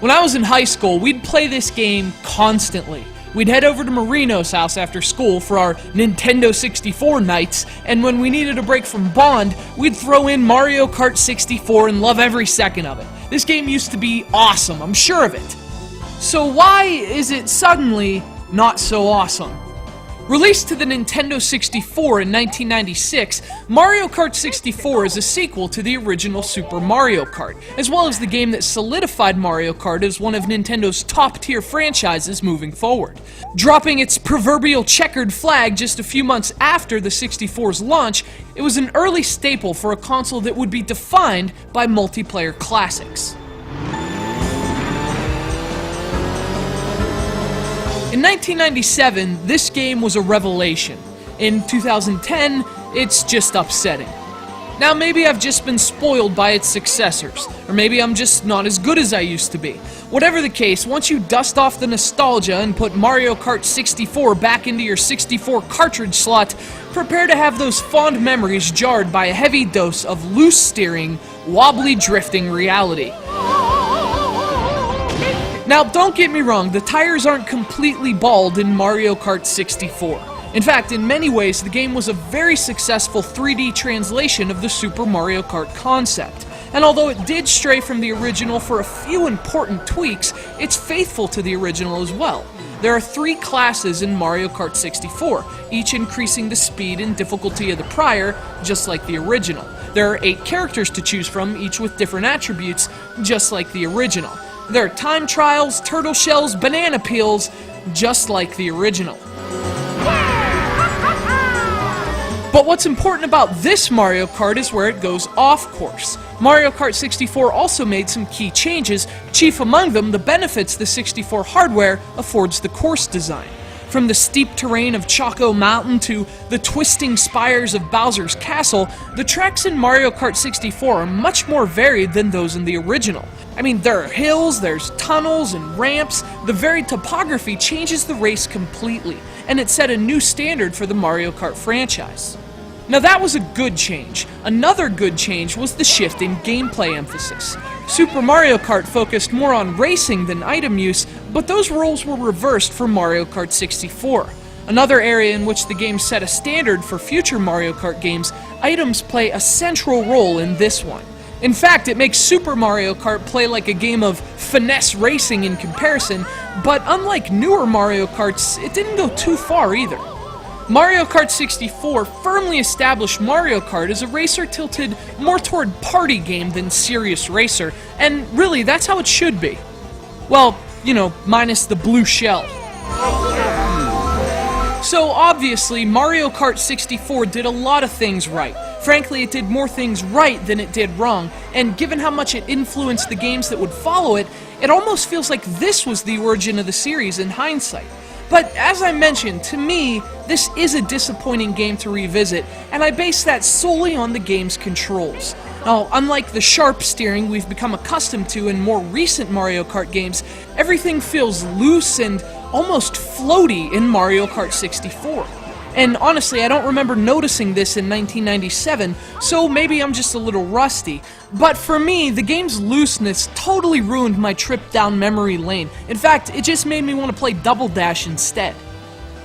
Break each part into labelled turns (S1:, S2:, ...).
S1: When I was in high school, we'd play this game constantly. We'd head over to Marino's house after school for our Nintendo 64 nights, and when we needed a break from Bond, we'd throw in Mario Kart 64 and love every second of it. This game used to be awesome, I'm sure of it. So why is it suddenly not so awesome? Released to the Nintendo 64 in 1996, Mario Kart 64 is a sequel to the original Super Mario Kart, as well as the game that solidified Mario Kart as one of Nintendo's top-tier franchises moving forward. Dropping its proverbial checkered flag just a few months after the 64's launch, it was an early staple for a console that would be defined by multiplayer classics. In 1997, this game was a revelation. In 2010, it's just upsetting. Now maybe I've just been spoiled by its successors, or maybe I'm just not as good as I used to be. Whatever the case, once you dust off the nostalgia and put Mario Kart 64 back into your 64 cartridge slot, prepare to have those fond memories jarred by a heavy dose of loose steering, wobbly drifting reality. Now, don't get me wrong, the tires aren't completely bald in Mario Kart 64. In fact, in many ways, the game was a very successful 3D translation of the Super Mario Kart concept. And although it did stray from the original for a few important tweaks, it's faithful to the original as well. There are 3 classes in Mario Kart 64, each increasing the speed and difficulty of the prior, just like the original. There are 8 characters to choose from, each with different attributes, just like the original. There are time trials, turtle shells, banana peels, just like the original. But what's important about this Mario Kart is where it goes off course. Mario Kart 64 also made some key changes, chief among them the benefits the 64 hardware affords the course design. From the steep terrain of Choco Mountain to the twisting spires of Bowser's Castle, the tracks in Mario Kart 64 are much more varied than those in the original. I mean, there are hills, there's tunnels and ramps. The very topography changes the race completely, and it set a new standard for the Mario Kart franchise. Now that was a good change. Another good change was the shift in gameplay emphasis. Super Mario Kart focused more on racing than item use, but those roles were reversed for Mario Kart 64. Another area in which the game set a standard for future Mario Kart games, items play a central role in this one. In fact, it makes Super Mario Kart play like a game of finesse racing in comparison, but unlike newer Mario Karts, it didn't go too far either. Mario Kart 64 firmly established Mario Kart as a racer tilted more toward party game than serious racer, and really, that's how it should be. Well, you know, minus the blue shell. So obviously, Mario Kart 64 did a lot of things right. Frankly, it did more things right than it did wrong, and given how much it influenced the games that would follow it, it almost feels like this was the origin of the series in hindsight. But as I mentioned, to me, this is a disappointing game to revisit, and I base that solely on the game's controls. Now, unlike the sharp steering we've become accustomed to in more recent Mario Kart games, everything feels loose and almost floaty in Mario Kart 64. And honestly, I don't remember noticing this in 1997, so maybe I'm just a little rusty. But for me, the game's looseness totally ruined my trip down memory lane. In fact, it just made me want to play Double Dash instead.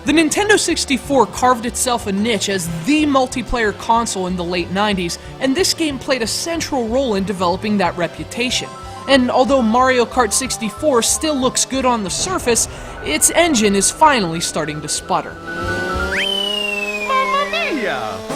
S1: The Nintendo 64 carved itself a niche as the multiplayer console in the late 90s, and this game played a central role in developing that reputation. And although Mario Kart 64 still looks good on the surface, its engine is finally starting to sputter.
S2: Yeah.